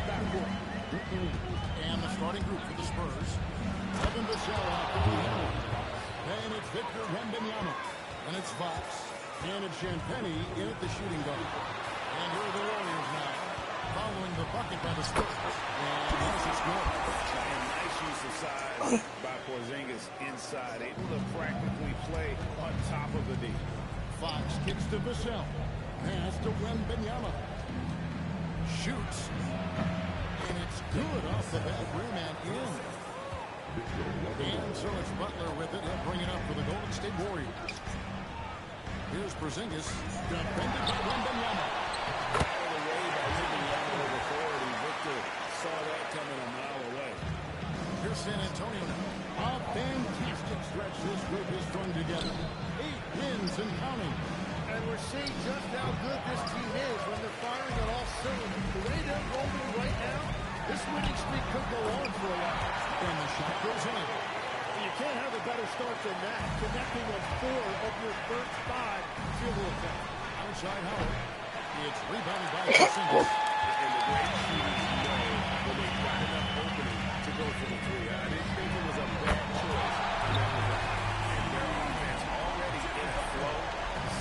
the backcourt. And the starting group for the Spurs. Kevin Vassell out there. And it's Victor Wembanyama. And it's Fox. And it's Champagnie in at the shooting guard. And here are the Warriors now, following the bucket by the Spurs. And this is good. And nice use of size by Porzingis inside, able to practically play on top of the D. Fox kicks to Vassell. Pass to Wembanyama. Shoots. And it's good off the back rim and in. And so it's Butler with it. He'll bring it up for the Golden State Warriors. Here's Porzingis. Defended by Wembanyama. All the way by Wembanyama with authority. Victor saw that coming a mile away. Here's San Antonio now. A fantastic stretch this group has strung together. 8 wins and counting. And we're seeing just how good this team is when they're firing on all cylinders. The way they're rolling right now, this winning streak could go on for a while. And the shot goes in. You can't have a better start than that. Connecting on 4 of your first 5 field goal attempts. Outside Howard. It's rebounded by Porzingis. And the great shooters know when they've got enough opening to go for the 3. I didn't think it was a bad choice. And their offense already in a flow.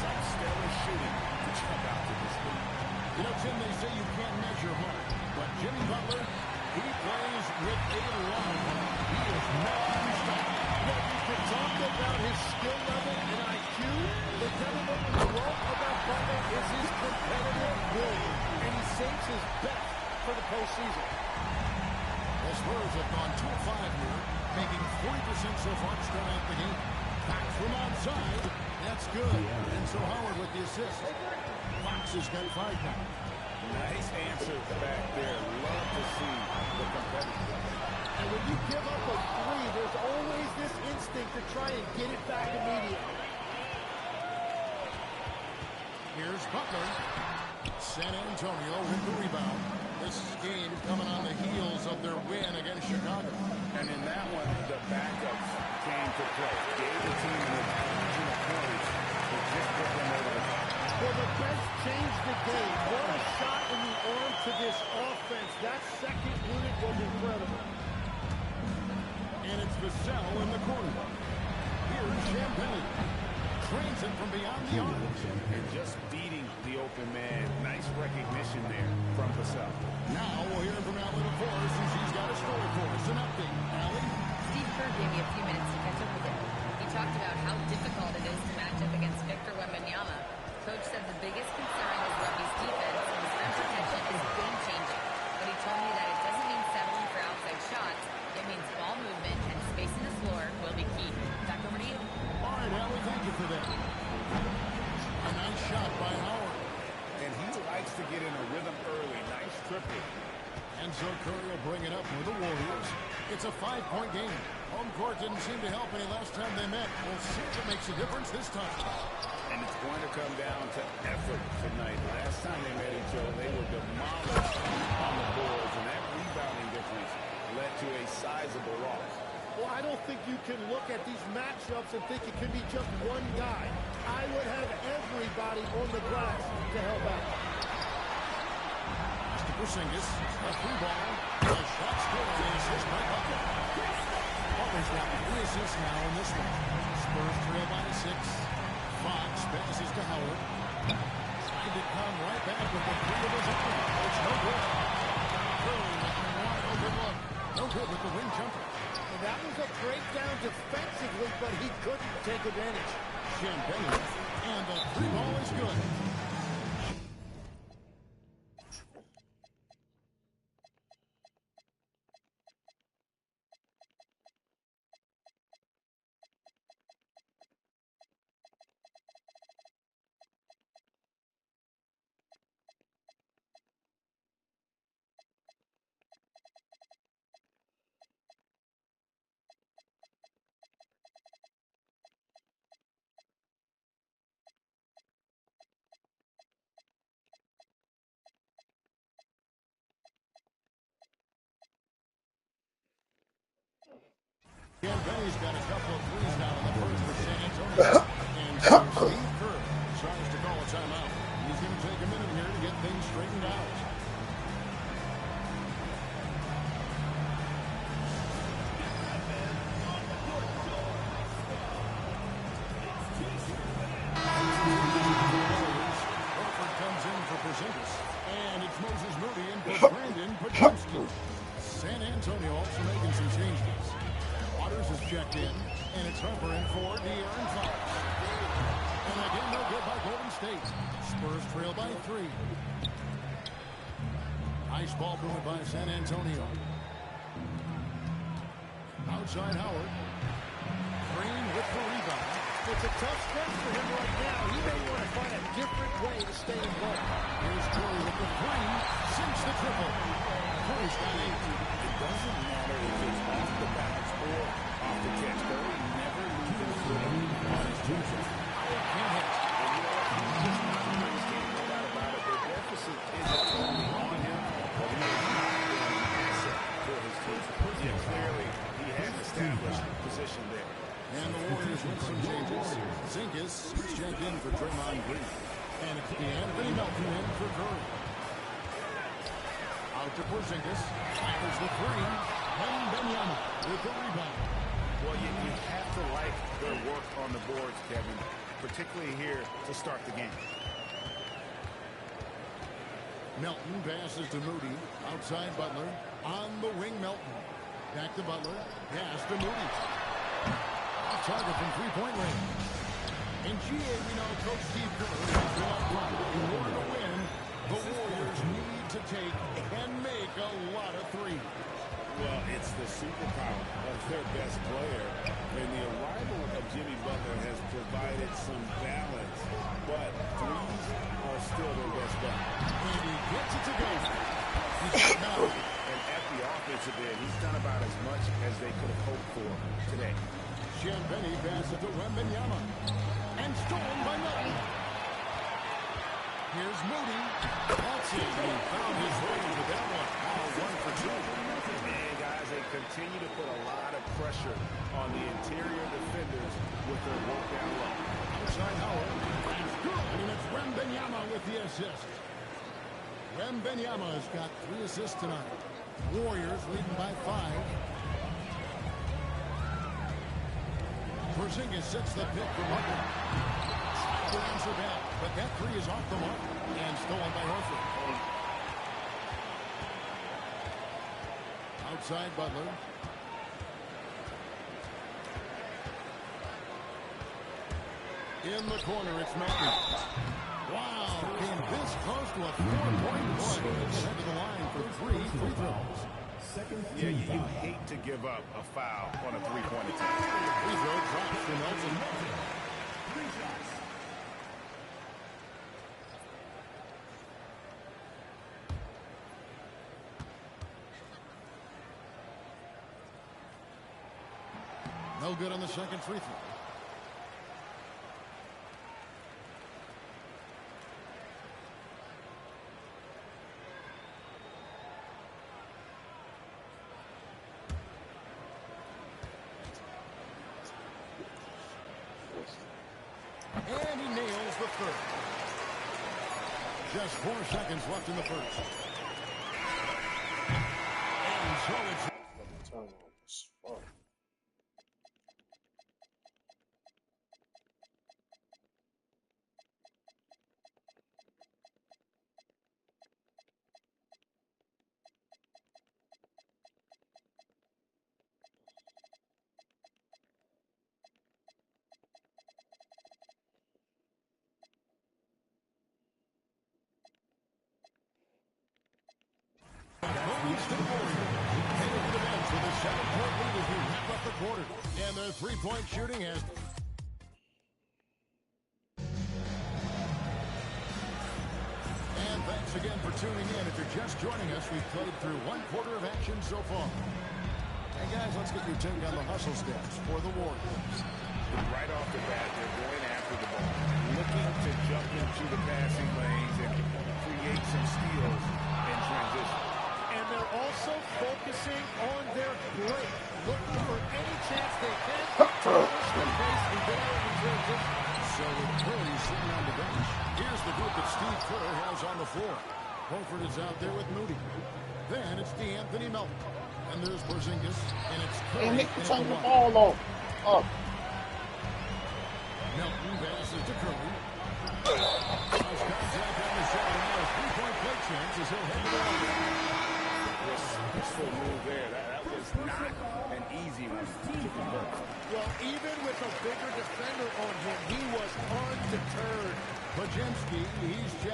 Some stellar shooting to jump out to this league. You know, Tim, they say you can't measure heart. But Jimmy Butler, he plays with a lot of heart. He is non-stop. Well, you can talk about his skill level and IQ, but tell me what we love about Butler is his competitive will. And he saves his best for the postseason. The Spurs have gone 2 of 5 here, making 40% so far to start out the game. Back from outside. That's good. And so Howard with the assist. Fox has got 5 now. Nice answer back there. Love to see the competitive. And when you give up a 3, there's always this instinct to try and get it back immediately. Here's Butler. San Antonio with the rebound. This game coming on the heels of their win against Chicago. And in that one, the backups came to play. Gave the team an infusion of points to just put them over the top. Well, the bench changed the game. What a shot in the arm to this offense. That second unit was incredible. And it's Vassell in the corner. Here's Champagnie. Trains it from beyond the arc. And just beating the open man. Nice recognition there from Vassell. Now we'll hear from Allie LaForce since he's got a story for us. An update. Allie? Steve Kerr gave me a few minutes to catch up with him. He talked about how difficult it is to match up against Victor Wembanyama. Coach said the biggest concern is Wemby's defense and his rim protection is game-changing. But he told me that it doesn't mean settling for outside shots. It means ball movement and spacing the floor will be key. Back over to you. All right, Allie, thank you for that. A nice shot by Howard. And he likes to get in a rhythm early. Nice triple. And so Curry will bring it up for the Warriors. It's a 5-point game. Home court didn't seem to help any last time they met. We'll see if it makes a difference this time. And it's going to come down to effort tonight. Last time they met each other, they were demolished on the boards, and that rebounding difference led to a sizable loss. Well, I don't think you can look at these matchups and think it can be just one guy. I would have everybody on the glass to help out. Mr. Porzingis, a 3 ball. A shot scored and assist by Butler. Butler's got 3 assists now in this one. Spurs trail by 6. Fox passes to Howard. Trying to come right back with the 3 of his own. It's no good. Curry with the wide open look. No good with the wing jumper. And that was a breakdown defensively, but he couldn't take advantage. Champagnie, and the 3 ball is good. checked in, and it's Harper in for De'Aaron Fox. And again, no good by Golden State. Spurs trail by 3. Nice ball movement by San Antonio. Outside Howard. Green with the rebound. It's a tough stretch for him right now. He may want to find a different way to stay involved. Here's Curry with the 3. Sinks the triple. Curry's got 8. It doesn't matter if it's off the bounce or off the catch. Curry never loses footing on his two-shot. Can't hit. And you know what? He's just not a nice game. No doubt about it. The deficit isn't only on him, but he is not an asset for his team. Yeah, clearly, he has established position there. And the Warriors with some changes. Zingas is checked in for Draymond Green. And it's Anthony Melton in for Curry. Out to Porzingis. Fires the 3. Wembanyama with the rebound. Well, you have to like their work on the boards, Kevin, particularly here to start the game. Melton passes to Moody. Outside Butler. On the wing, Melton. Back to Butler. Pass to Moody. Off target from three-point range. In GA, we know Coach Steve Kerr has been up front. In order to win, the Warriors need to take and make a lot of threes. Well, it's the superpower of their best player. And the arrival of Jimmy Butler has provided some balance. But threes are still their best bet. And he gets it to go. He's now. And at the offensive end, he's done about as much as they could have hoped for today. Champagny passes to Wembanyama. And stolen by Melton. Here's Moody. That's it. He found his way to that one. Now 1 for 2. Man, guys, they continue to put a lot of pressure on the interior defenders with their work down low. Outside Howard. That's good. And it's Wembanyama with the assist. Wembanyama has got 3 assists tonight. Warriors leading by 5. Porzingis sets the pick for Butler. Trying to answer back, but that 3 is off the mark and stolen by Horford. Outside Butler. In the corner, it's Melton. Wow, came this close to a 4-point play. He's head to the line for 3 free throws. Yeah, you hate to give up a foul on a three-point attempt. Free throw drops for Melton. No good on the second free throw. And he nails the third. Just 4 seconds left in the first. And so it's... And their three-point shooting has... And thanks again for tuning in. If you're just joining us, we've played through 1 quarter of action so far. Hey, guys, let's get your take on the hustle steps for the Warriors. Right off the bat, they're going after the ball, looking to jump into the passing lanes and create some steals in transition. And they're also focusing on their break, looking for any chance they can to push the pace and get out in transition. So with Curry sitting on the bench, here's the group that Steve Kerr has on the floor. Horford is out there with Moody. Then it's D'Anthony Melton. And there's Porzingis. And it's Curry. And make the turn the ball off. Up. Melton passes to Curry. Nice contact on the shot. And now a three-point play chance as he'll head to the line. This full move there, that was not an easy one to convert.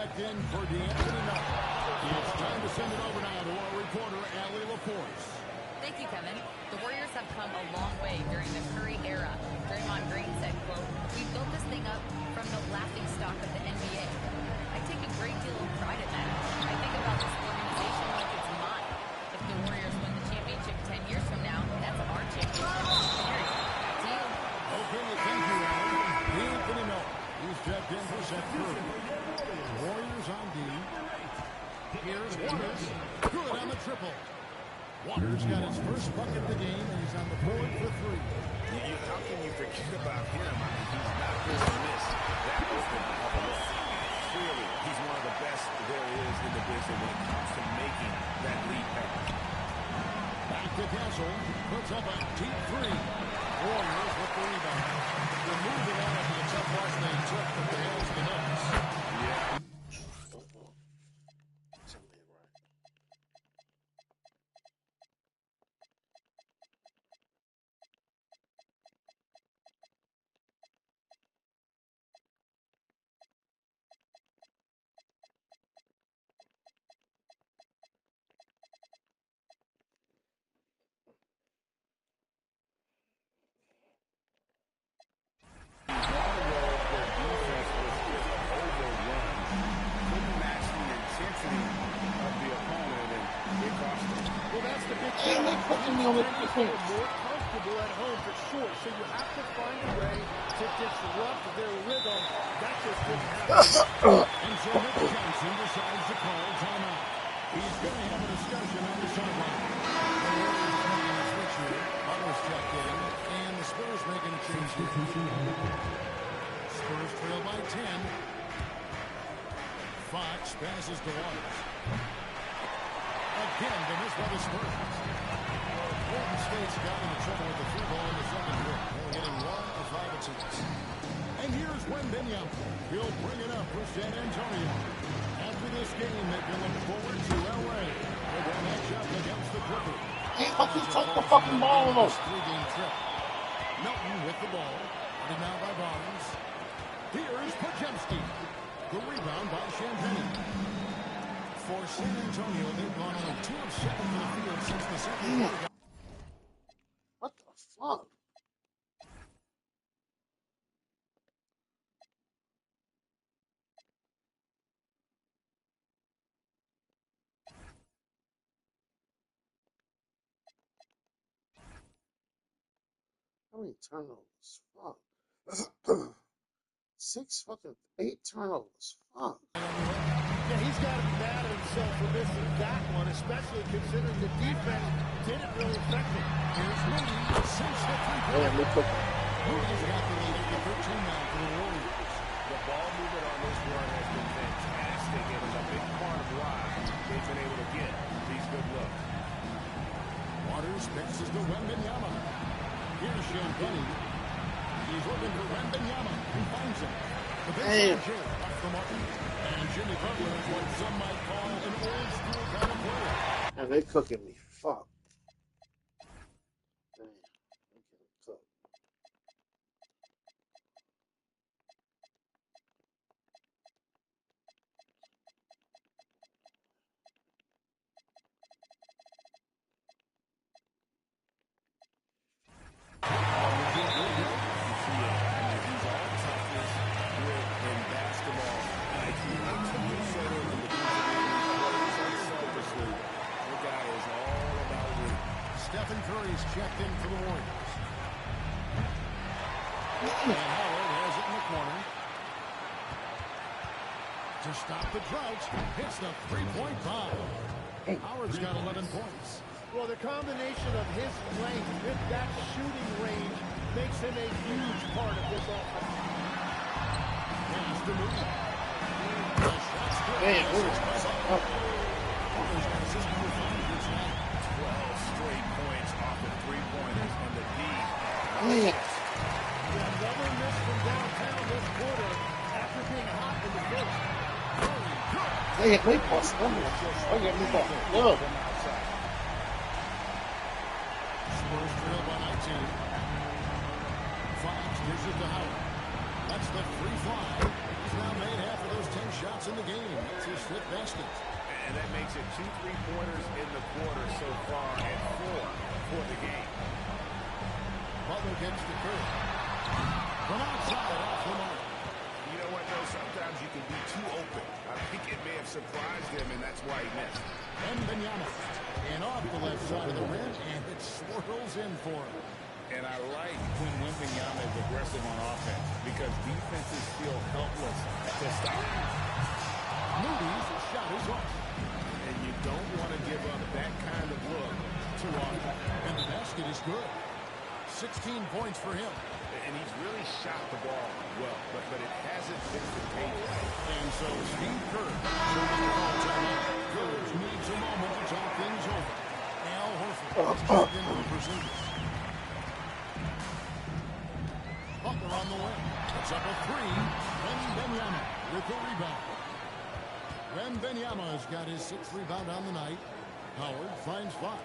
checked in for D'Anthony Melton. It's time to send it over now to our reporter, Allie LaForce. Thank you, Kevin. The Warriors have come a long way during the Curry era. Draymond Green said, quote, "We built this thing up from the laughing stock of the NBA. I take a great deal of pride in that. I think about this organization like it's mine. If the Warriors win the championship 10 years from now, that's our championship. Period. Back to you." Okay, thank you, Allie. D'Anthony Melton. He's checked in for Seth Curry. Warriors on D. Here's Waters. Good on the triple. Waters got his first bucket of the game, and he's on the board for three. How can you forget about him? I mean, he's not going to miss that open of a look. Clearly, he's one of the best there is in the business when it comes to making that lead pass. Back to Castle. Puts up a deep three. Warriors with the rebound. They're moving on to the tough loss they took at the hands of the Nuggets. Yeah. More comfortable at home for sure, so you have to find a way to disrupt their rhythm. That just didn't happen. And so Mitch Johnson decides to call timeout. He's going to have a discussion on the sideline. The Warriors making a switch here. Others checked in, and the Spurs making a change here. Spurs trail by 10. Fox passes to Waters. Again, the miss by the Spurs. Golden State's got into trouble with the free ball in the second quarter. They're getting 1 of 5 attempts. And here's Wembanyama. He'll bring it up for San Antonio. After this game, they've been looking forward to L.A. for their matchup against the Clippers. Hey, fucking take the fucking ball off. Three-game trip. Melton with the ball. Headed now by Barnes. Here's Podziemski. The rebound by Champagne. For San Antonio, they've gone only 2 of 7 for the field since the second quarter. What the fuck? How many turnovers? Fuck. 8 turnovers. Fuck. Yeah, he's got to be mad at himself for missing that one, especially considering the defense didn't really affect him. Here's Moody since the Man, they took Moody's got the lead at the 13 now for the Warriors. The ball movement on this run has been fantastic, and it's a big part of why they've been able to get these good looks. Waters passes to Wembanyama. Here's Champagne. He's looking for Wembanyama. He finds him. The big shot off the mark. And Jimmy Butler is what some might call an old school kind of player. And they cooking me. Fuck. Damn. I'm getting cooked. Stephen Curry's checked in for the Warriors. And Howard has it in the corner. To stop the drought, hits the three-point bomb. Howard's got 11 points. Well, the combination of his length with that shooting range makes him a huge part of this offense. Pass to Moody. The shot's good. Man, Moody's up. Howard's got a system with 5 here tonight. 12 straight points off the three-pointers, and the D. Man. Yeah, another miss from downtown this quarter after being hot in the first. They hit me plus one. They hit me plus one. Spurs trail by 19. Fox gives it to Howard. That's the free fly. He's now made half of those 10 shots points in the game. That's his fifth basket. And that makes it 2 3-pointers in the quarter so far and 4 for the game. Butler gets the curve. From outside, off the mark. You know what, though? Sometimes you can be too open. I think it may have surprised him, and that's why he missed. And Benyama. And off the left side of the rim, and it swirls in for him. And I like when Wembanyama is aggressive on offense because defenses feel helpless to stop him. Moody's shot is off. And you don't want to give up that kind of look too often. And the basket is good. 16 points for him. And he's really shot the ball well, but it hasn't been contagious. And so Steve Kerr serving the ball timeout. Coach needs a moment to talk things over. Al Horford is checked in for Porzingis. Butler on the way. It's up a three. Wembanyama with the rebound. Wembanyama has got his 6th rebound on the night. Howard finds Fox.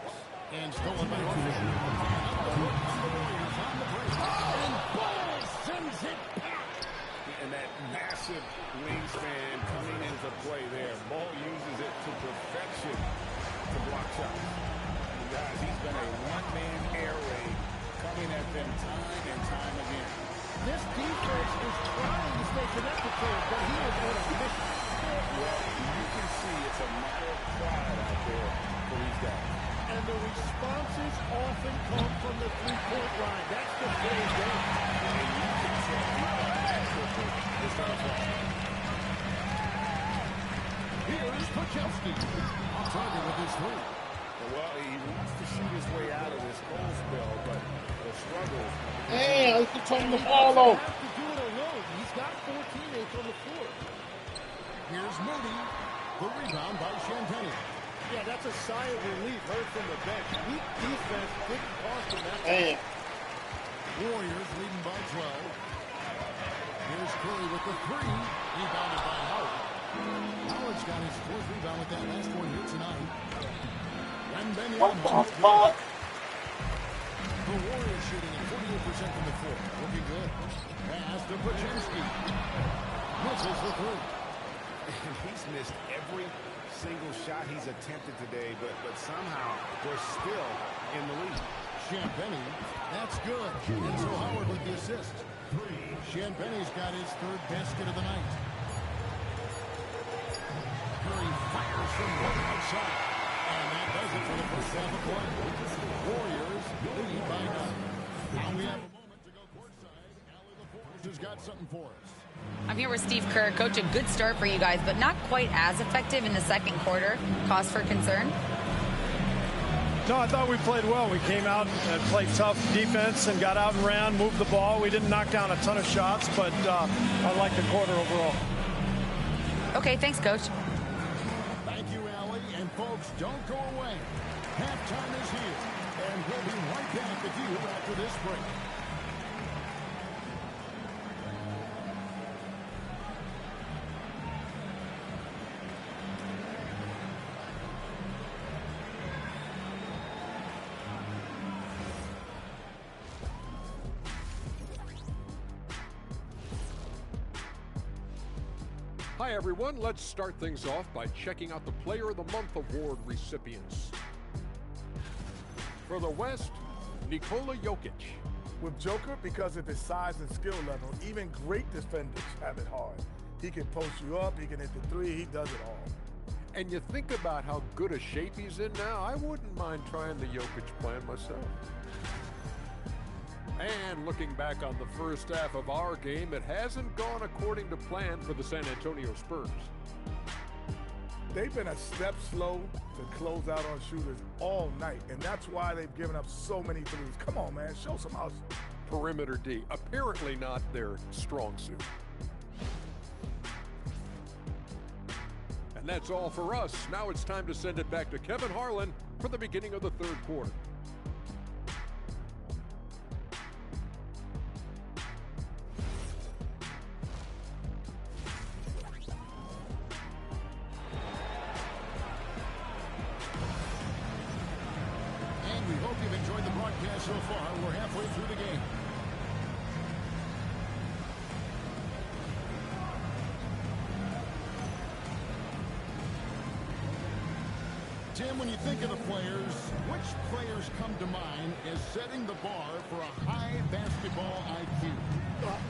And stolen by Horford. On the Warriors on the break. And Ball sends it back. And that massive wingspan coming into play there. Ball uses it to perfection to block shots. And guys, he's been a one-man air raid coming at them time and time again. This defense is trying to stay connected to him, but he is on a mission. Well, you can see it's a matter of pride out there for these guys. And the responses often come from the three-point line. That's the big game. And you can tell this time around. Here's Pajelski. On target with his three. Well, he wants to shoot his way out of this cold spell, but the struggle. Hey, I can turn the ball off. He has to do it alone. He's got 4 teammates on the floor. Here's Moody. The rebound by Champagnie. Yeah, that's a sigh of relief heard from the bench. Weak defense didn't cost him that. Hey, Warriors leading by 12. Here's Curry with the three. Rebounded by Howard. Howard's got his 4th rebound with that last one here tonight. what the fuck? The Warriors shooting at 48% from the floor. Looking good. Pass to Pajelski. Misses the three. And he's missed every single shot he's attempted today, but somehow they're still in the lead. Champagnie, that's good. And so Howard with the assist. Champagnie's got his 3rd basket of the night. Curry fires from right outside. And that does it for the first half of play. Warriors lead by 9. Now we have a moment to go courtside. Allie LaForce has got something for us. I'm here with Steve Kerr. Coach, a good start for you guys, but not quite as effective in the second quarter. Cause for concern? No, I thought we played well. We came out and played tough defense and got out and ran, moved the ball. We didn't knock down a ton of shots, but I like the quarter overall. Okay, thanks, Coach. Thank you, Allie. And folks, don't go away. Halftime is here. And we'll be right back with you after this break. Hi everyone, let's start things off by checking out the Player of the Month award recipients. For the West, Nikola Jokic. With Joker, because of his size and skill level, even great defenders have it hard. He can post you up, he can hit the three, he does it all. And you think about how good a shape he's in now, I wouldn't mind trying the Jokic plan myself. And looking back on the first half of our game, it hasn't gone according to plan for the San Antonio Spurs. They've been a step slow to close out on shooters all night, and that's why they've given up so many threes. Come on, man, show some hustle. Perimeter D, apparently not their strong suit. And that's all for us. Now it's time to send it back to Kevin Harlan for the beginning of the third quarter. So far, we're halfway through the game. Tim, when you think of the players, which players come to mind as setting the bar for a high basketball IQ?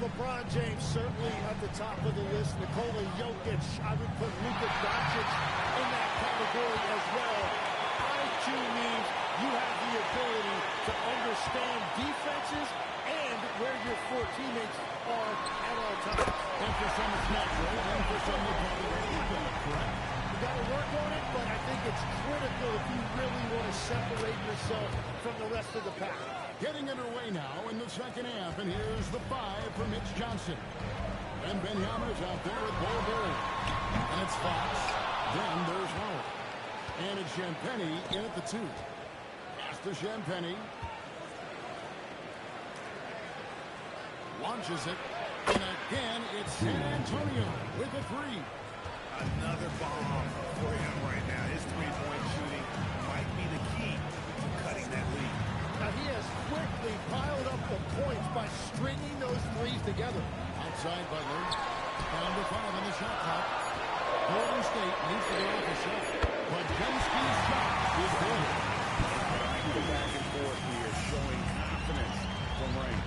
LeBron James certainly at the top of the list. Nikola Jokic, I would put Luka Doncic in that category as well. IQ means you have the ability to understand defenses and where your four teammates are at all times. And for some it's natural, and for some you probably work on it, correct? You got to work on it, but I think it's critical if you really want to separate yourself from the rest of the pack. Getting underway now in the second half, and here's the 5 for Mitch Johnson. And Benyama's out there with Bol. And it's Fox. Then there's Howard. And it's Champagnie in at the 2. Pass to Champagnie. Launches it. And again, it's San Antonio with a 3. Another bomb for him right now. His three-point shooting might be the key to cutting that lead. Now he has quickly piled up the points by stringing those threes together. Outside Butler. Down to 5 on the shot clock. Golden State needs to get off a shot. But Demski's shot is good. The back and forth here showing confidence from Rain.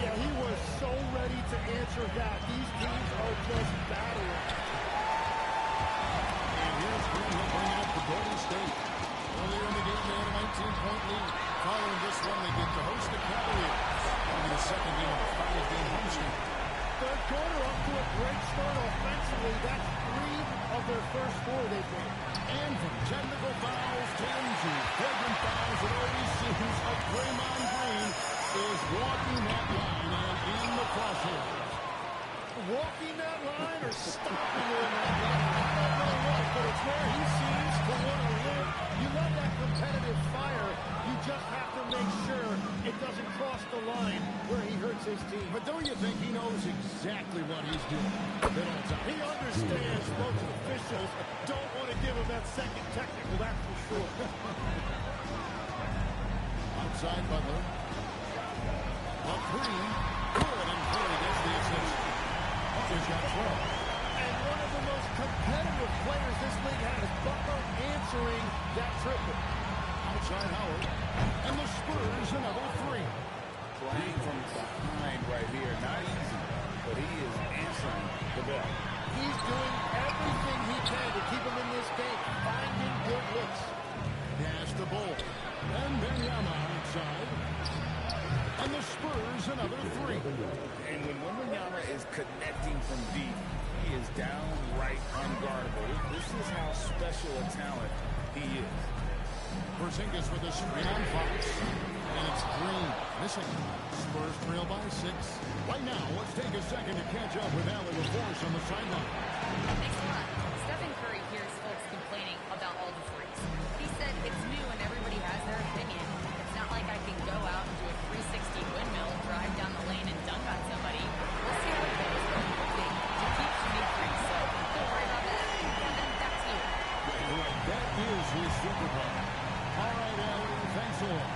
Yeah, he was so ready to answer that. These teams are just battling. And here's Green. He'll bring it up to Golden State. Earlier in the game, they had a 19-point lead. Following this one, they get to host the Cavaliers. Only the second game of a 5-game homestand. Third quarter up to a great start offensively. That's 3 of their first 4 they've won. And from technical fouls, 10 to flagrant fouls, it always seems like Draymond Green is walking that line and in the crosshairs. Walking that line or stopping on that line, I don't know what, but it's where he seems to want to live. You love that competitive fire. You just have to make sure it doesn't cross the line where he hurts his team. But don't you think he knows exactly what he's doing at all times? He understands most officials don't want to give him that second technical, that's for sure. Outside Butler. A 3. Good, and Curry gets the assist. Butler's got 12. And one of the most competitive players this league has, Butler answering that triple. Outside Howard. And the Spurs another 3. Playing from behind right here. Not easy, but he is answering the bell. He's doing everything he can to keep him in this game, finding good looks. Pass the ball. And Benyama outside. And the Spurs another 3. And when Wembanyama is connecting from deep, he is downright unguardable. This is how special a talent he is. Porzingis with a screen on Fox. And it's Green missing. Spurs trail by 6. Right now, let's take a second to catch up with Allie LaForce on the sideline. Thanks a lot. Stephen Curry hears folks complaining about all the threes. He said it's new and everybody has their opinion. It's not like I can go out and do a 360 windmill, drive down the lane, and dunk on somebody. We'll see how it goes. But I'm hoping to keep shooting threes, so don't worry about that. Kevin, back to you. Right, that is his superpower. All right, Allie, thanks a lot.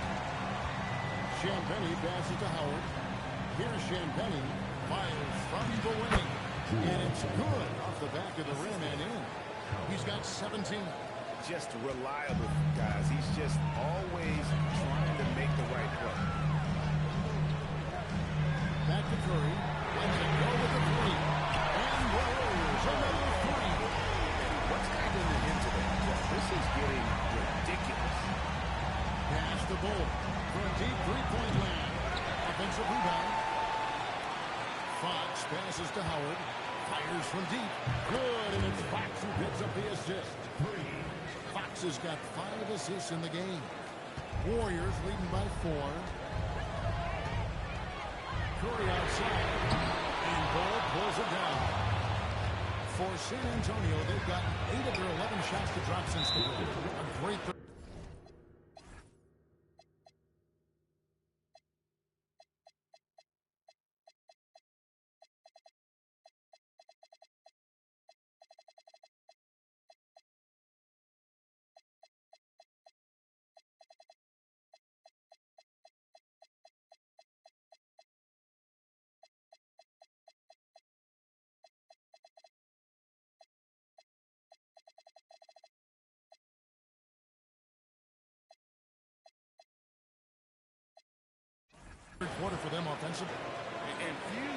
Champagnie passes to Howard. Here's Champagnie. Fires from the wing. And it's good off the back of the rim and in. He's got 17. Just reliable, guys. He's just always trying to make the right play. Back to Curry. Lets it go with the 3. And Warriors another 3. What's kind of into that? This is getting ridiculous. Pass the ball for a deep three-point land. Offensive rebound. Fox passes to Howard. Fires from deep. Good, and it's Fox who picks up the assist. Fox has got 5 assists in the game. Warriors leading by 4. Curry outside. And Ball pulls it down. For San Antonio, they've got 8 of their 11 shots to drop since the break. A great Third quarter for them offensively. And few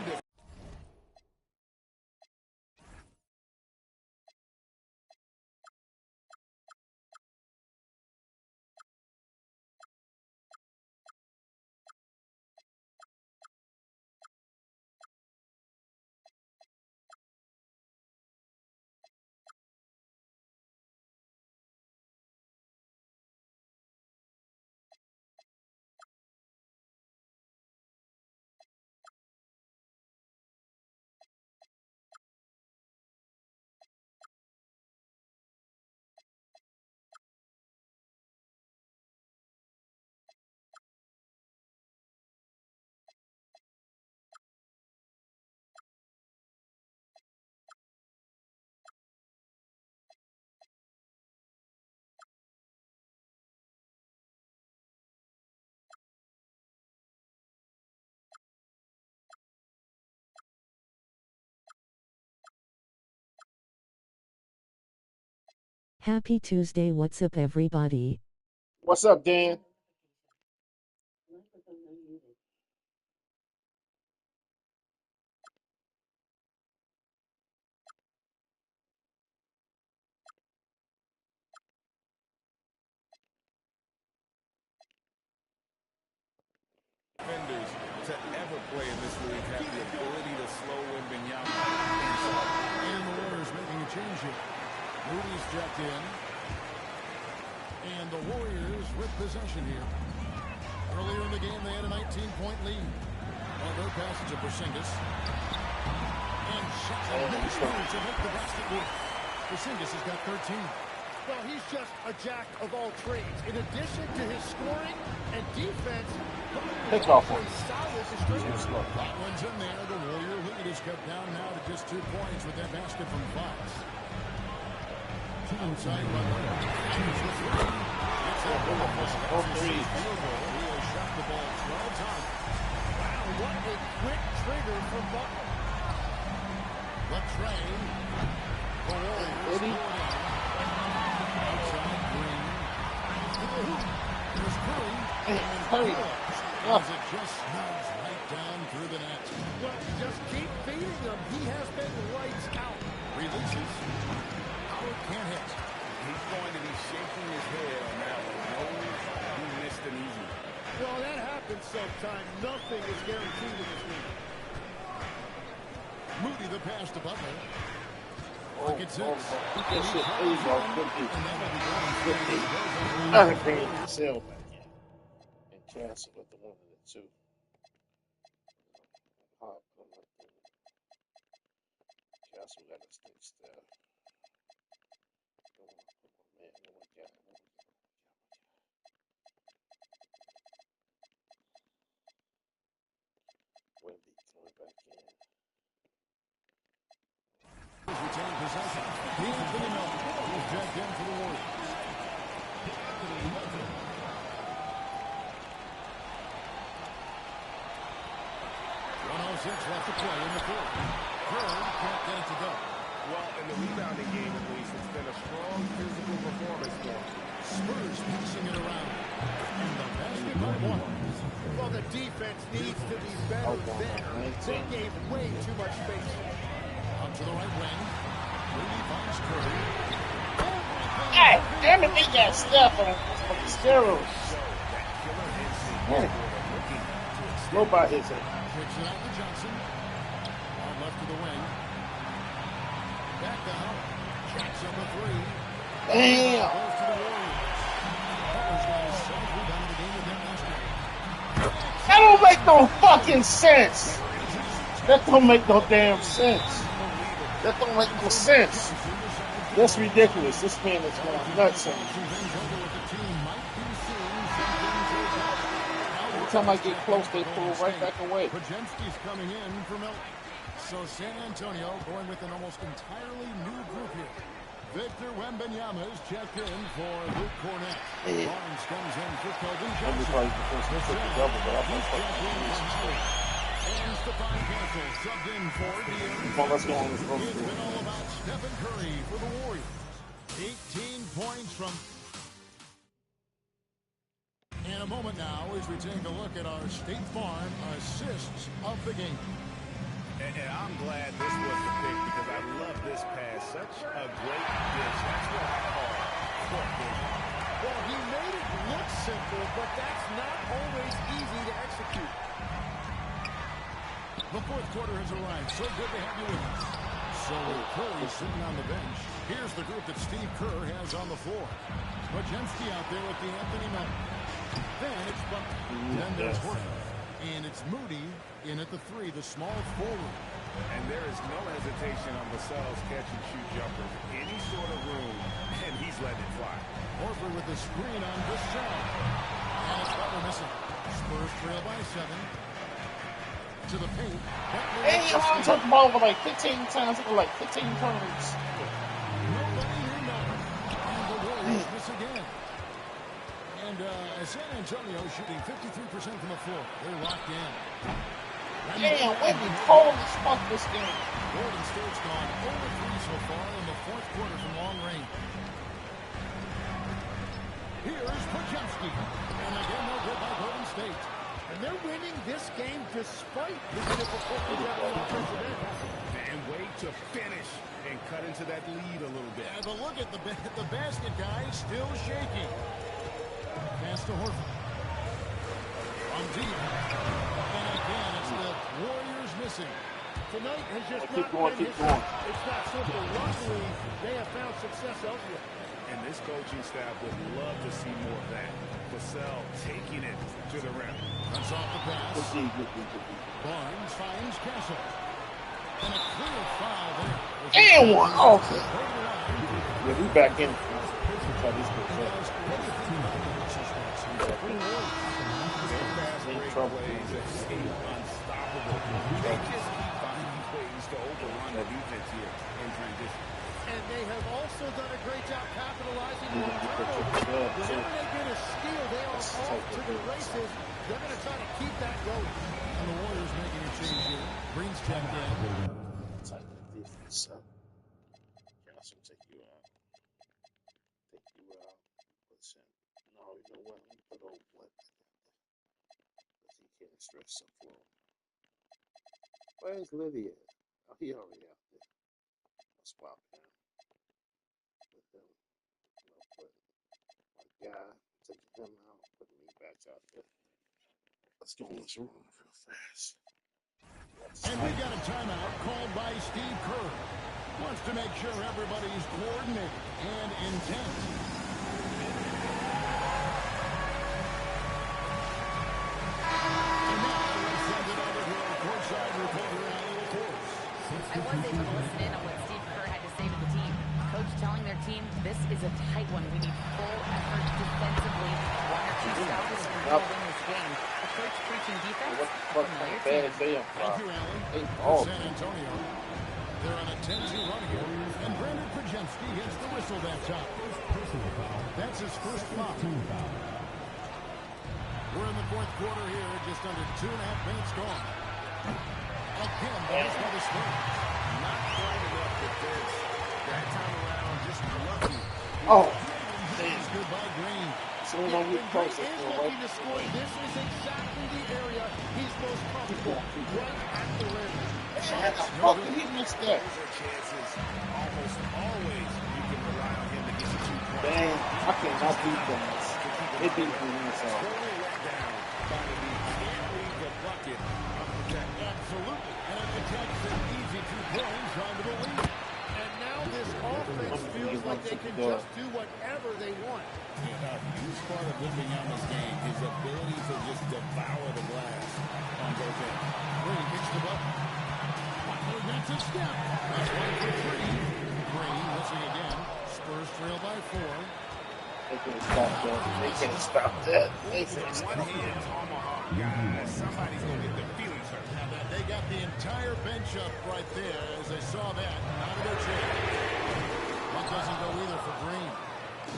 Happy Tuesday, what's up everybody? What's up, Dan? defenders to ever play in this league have the ability to slow Wembanyama. And the Warriors making a change here. Moody's checked in. And the Warriors with possession here. Earlier in the game, they had a 19-point lead. On their passage of Porzingis. And shots to make the basket work. Porzingis has got 13. Well, he's just a jack of all trades. In addition to his scoring and defense, Pick off one. solid distributor. That one's in there. The Warrior lead is cut down now to just 2 points with that basket from Fox. Outside Butler. Shoots the three. Gets that ball. Field goal. He has shot the ball 12 times. Wow, what a quick trigger from Butler. The train. The Warriors. Eddie. Outside Green. There's Curry. Hurry. As it just snugs right down through the net. Well, just keep feeding him. He has been lights out. Releases. Howard can't hit. He's going to be shaking his head on that one. Knows he missed an easy. Well, that happens sometimes. Nothing is guaranteed in this league. Moody the pass to Butler. Oh, Look at six. that shit plays off 50. 50. I can bring it to sale back in. And cancel with the 1 and the 2. Cancel got to stay still. Wemby coming back in. Retain possession. D'Anthony Melton is checked in for the Warriors. 106 left to play in the fourth. Curry can't get it to go. Well, in the rebounding game, at least, it's been a strong physical performance for him. Spurs passing it around. And the basket by one. Well, the defense needs to be better there. They gave way too much space. Up to the right wing. Rudy finds Curry. Hey, damn it, they got stuff on fucking steroids. Man. Slow by his head. Kicks it out to Johnson. On left to the wing. Back down. Jacks up a three. Damn. Goes to the Warriors. Butler's got his 7th rebound of the game with that last night. That don't make no fucking sense. That don't make no damn sense. That don't make no sense. That's ridiculous. This man is going nuts. Every time I get close, they pull right back away. Podziemski's coming in for Melton. So San Antonio going with an almost entirely new group here. Victor Wembanyama is checked in for Luke Cornett. Barnes comes in for Kelvin Johnson. Everybody's supposed to put the double, but I'm not fucking And Stephon Cancel subbed in for D'Anthony. Well, let's go on this road. It's been all about Stephen Curry for the Warriors. 18 points from... And a a moment now as we take a look at our State Farm assists of the game. And I'm glad this was the pick because I love this pass. Such a great dish. That's what I call court vision. Well, he made it look simple, but that's not always easy to execute. The fourth quarter has arrived. So good to have you with us. So Curry's sitting on the bench. Here's the group that Steve Kerr has on the floor. Wojemski out there with the Anthony Melton. Then it's Bucky. Then there's Horton. And it's Moody in at the 3, the small forward. And there is no hesitation on Vassell's catch-and-shoot jumpers. Any sort of room, and he's letting it fly. Horford with the screen on Vassell. And it's Butler missing. Spurs trail by 7. To the paint. Hey, I took the ball for like 15 times. It was like 15 turns. Nobody knew nothing. And the Warriors miss again. And San Antonio shooting 53% from the floor. They're locked in. Damn, we've been cold as fuck this game. Golden State's gone over 3 so far in the fourth quarter from long range. Here's Wojemski. And again, no good by Golden State. And they're winning this game despite the difficulties at the offensive end. And wait to finish and cut into that lead a little bit. Yeah, but look at the basket guy still shaking. Pass to Horford. On deep. And again, it's the Warriors missing. Tonight has just Keep not going, been keep his going. night. It's not simple. Luckily, they have found success elsewhere. And this coaching staff would love to see more of that. Vassell taking it to the rim. Cuts off the pass. Barnes finds Castle. And a clear foul there. And one. Oh, yeah, we back in. Try this Plays that seem unstoppable. They just keep finding ways to overrun the defense here in transition. And they have also done a great job capitalizing on turnovers. Whenever they get a steal, they are off to the races. They're going to try to keep that going. And the Warriors making a change here. Green's checked in. Type of defense. Johnson take you out. Listen. No, you know what? Let me put old Black out there. Because he can't stretch so flow. Where's Liddy at? Oh, he already out there. I'll swap him. Put them, put my guy, taking him out, putting me back out there. Let's go in this room real fast. And we got a timeout called by Steve Kerr. Wants to make sure everybody's coordinated and intent. And now we send it over to our courtside reporter, Allie LaCourse. I was able to listen in on what Steve Kerr had to say to the team. Coach telling their team, this is a tight one. We need full effort defensively. 1 or 2 stops and we'll win this game. The coach preaching defense, a familiar team. Thank you, Allie. San Antonio. They're on a 10-2 run here. And Brandon Wojemski hits the whistle that time. That's his first foul. We're in the fourth quarter here. Just under 2.5 minutes gone. Again, that's by the Spurs. Not quite enough defense. That time around, just lucky. Oh, It's good by Green. so we don't get When close. Green is looking to score, this is exactly the area he's most comfortable. Right at the rim. How did he miss that? Those are chances. Almost always you can rely on him to get you 2 points. Damn, I cannot beat them. It beat me inside. Totally let down by the lead. Can't leave the bucket unprotected. Absolutely. And it protects an easy 2 points onto the lead. And now this offense feels like they can just do whatever they want. A huge part of Wembanyama's game, his ability to just devour the glass on both ends. Green hits the button. Butler gets a step. That's 1 for 3. Green missing again. Spurs trail by 4. They can't stop that. They can't stop that. They can't stop One hand tomahawk, guys. Somebody's going to get their feelings hurt. Now they got the entire bench up right there as they saw that. Out of their chair. That doesn't go either for Green.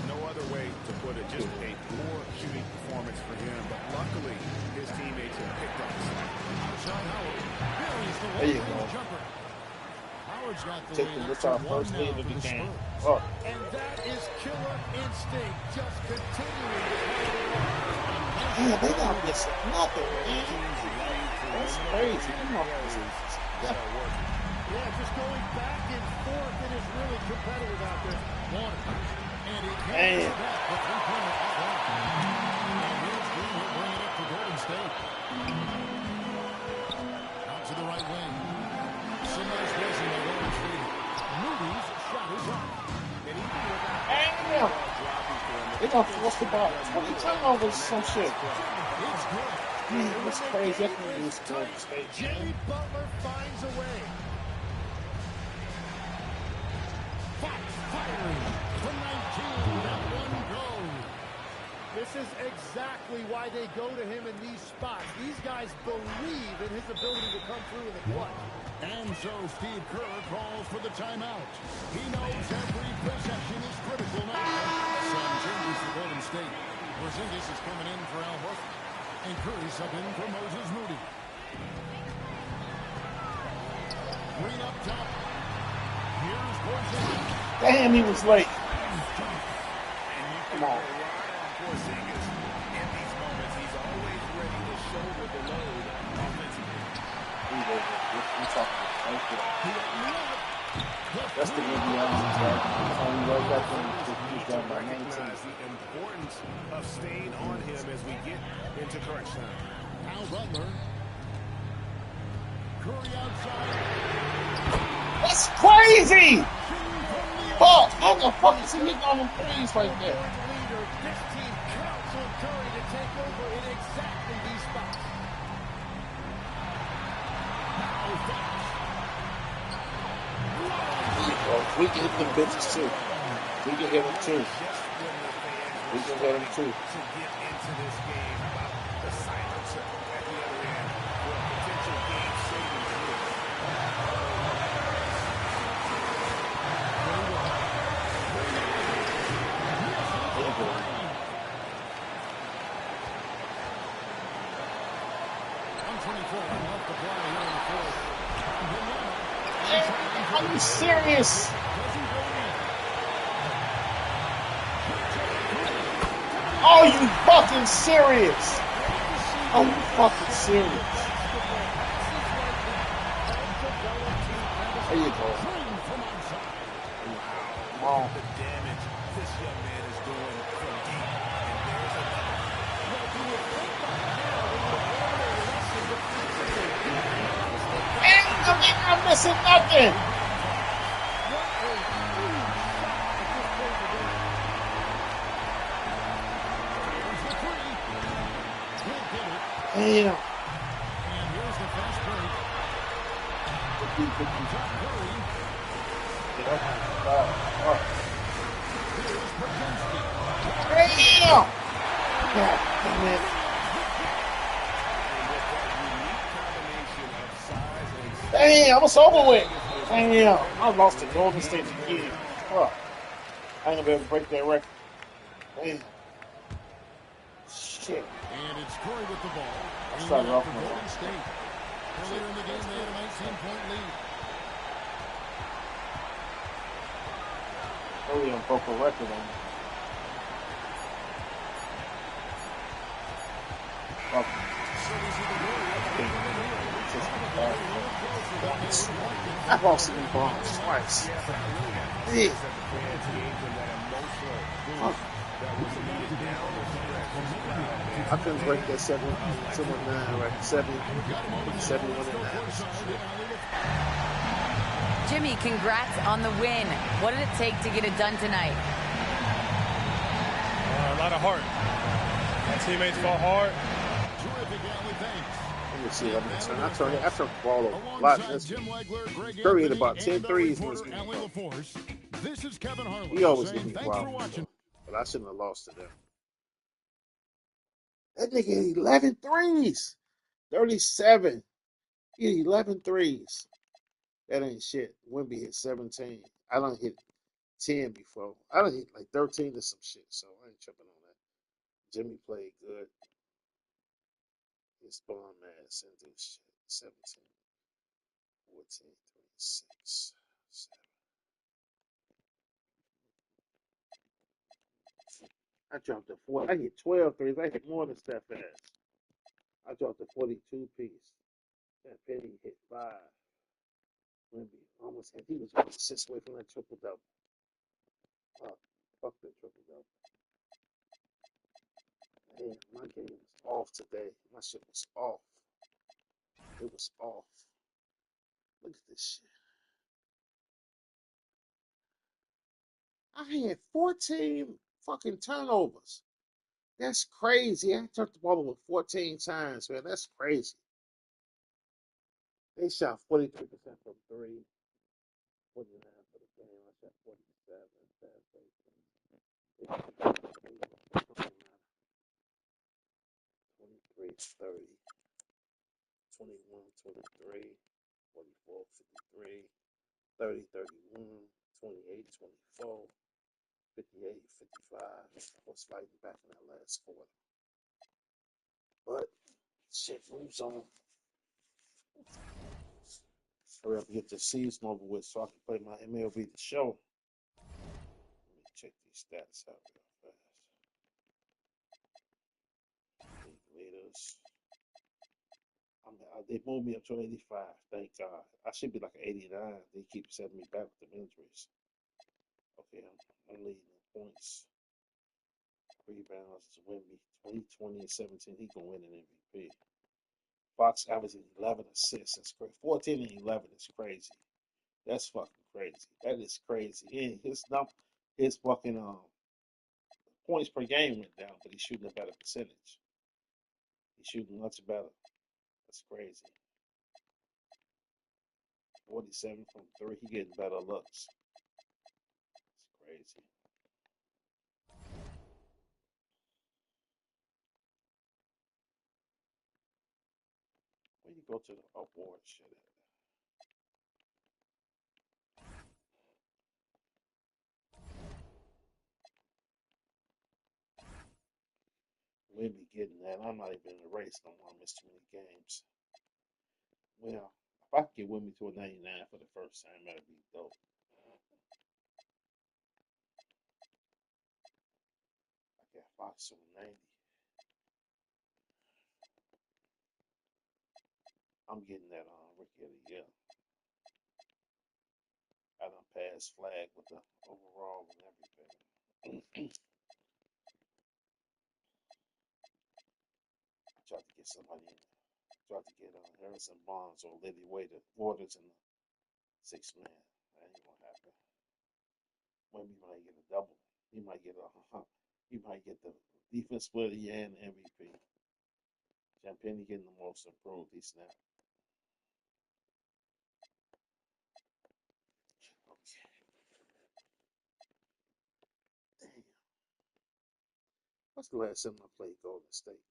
No other way to put it. Just a poor shooting performance for him. But luckily, his teammates have picked up the slack. Outside Howard. Buries the There you long-range go. jumper. Howard's got the Taking lead. this Up our to first 1 lead now of for the the game. Spurs. And that is killer instinct, just continuing to play along. Pass Damn, they not missing nothing, man. That's crazy. Come on, yeah. Yeah, just going back and forth. It is really competitive out there. One. And he Damn. back. The three-pointer off one. And here's Green. He'll bring it up for Golden State. Out to the right wing. Some nice racing by Golden State. Moody's shot is up. And even without Damn. They done forced about 20 turnovers or some shit. It's good. Man, that's crazy. I can use Golden State. Jimmy Butler finds a way. Fox firing from 19. That one goes. This is exactly why they go to him in these spots. These guys believe in his ability to come through in the clutch. And so Steve Kerr calls for the timeout. He knows every possession is critical now. Some changes for Golden State. Porzingis is coming in for Al Horford. And Curry sub in for Moses Moody. Green up top. Here's Porzingis. Damn, he was late. Come on. Porzingis. In these moments, he's always ready to shoulder the load offensively. That's the Indiana's right. Only right back when he's down by 19. Recognize the importance of staying on him as we get into crunch time. Al Butler. Curry outside. That's crazy! Fuck! How the fuck is he hitting on them threes right there? Leader, this team counts on Curry to take over in exactly these spots. We can hit them bitches too. We can hit them too. We can hit them too. To get into this game about the silencer at the other end for a potential game-saving move. Are you serious? Are you fucking serious? Are you fucking serious? There you go. Come on. The damage this young man is doing from deep. And I'm missing nothing. Damn. And here's the fast break. Damn. God damn it. Damn, it's over with. Damn, I lost to Golden State again. Fuck. I ain't gonna be able to break that record. Damn. Shit. And it's Curry with the ball. I started off with Golden State. Earlier in the game, they had a 19-point lead. Early on broke a record on me. Fuck. I've lost in the Bronx twice. Yeah. I couldn't break that 7-9, right? 71 and 9. Jimmy, congrats on the win. What did it take to get it done tonight? A lot of heart. My teammates fought hard. Let me see. I turned the ball over a lot in this game. Curry hit about 10 threes in this game. He always give me problems, but I shouldn't have lost to them. That nigga hit 11 threes. 37. He hit 11 threes. That ain't shit. Wimby hit 17. I done hit 10 before. I done hit like 13 or some shit, so I ain't tripping on that. Jimmy played good. His bomb ass into shit. 17, 14, 26, 7. I dropped a 4. I hit 12 threes. I hit more than Steph has. I dropped a 42 piece. That Penny hit 5. Wemby almost had. He was 6 away from that triple double. Fuck that triple double. Man, my game was off today. My shit was off. It was off. Look at this shit. I had 14 fucking turnovers. That's crazy. I turned the ball over 14 times, man. That's crazy. They shot 43% from 3, 49 for the game. I shot 47. 23, 30, 21, 23, 44, 53, 30, 31, 28, 24, 58, 55. I was fighting back in that last quarter. But shit moves on. Hurry up and get the season over with so I can play my MLB The Show. Let me check these stats out real fast. League leaders. They moved me up to 85. Thank God. I should be like an 89. They keep setting me back with the injuries. Okay, I'm leading in points, rebounds, Wemby, 20, 20, and 17. He's going to win an MVP. Fox averaging 11 assists. That's great. 14 and 11 is crazy. That's fucking crazy. That is crazy. His fucking points per game went down, but he's shooting a better percentage. He's shooting much better. That's crazy. 47 from 3. He getting better looks. It's crazy. Where you go to the award shit at? We be getting that. I'm not even in the race no more. I missed too many games. Well, if I could get Wimby to a 99 for the first time, that'd be dope. I got Fox to a 90. I'm getting that Rookie of the Year. I done passed flag with the overall and everything. I tried to get somebody in there. I tried to get Harrison Barnes or Liddy Waters in the 6 man. That ain't gonna happen. Wimby might get a double. He might get the defense player of the year and MVP. Champagne getting the most improved. He snapped. Okay. Damn. What's the last time I played Golden State?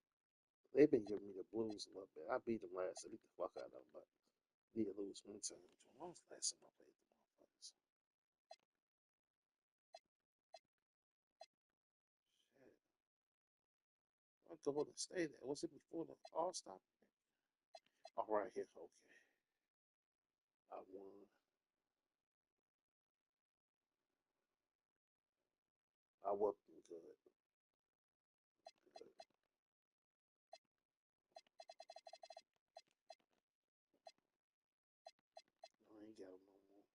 They've been giving me the blues a little bit. I beat them last. I beat the fuck out of them, but need to lose one time. When was the last time I played the motherfuckers? Shit. What Golden State at? Was it before the All Star? All right, here. Okay. I won. I whooped them good. Good. I ain't got them no more.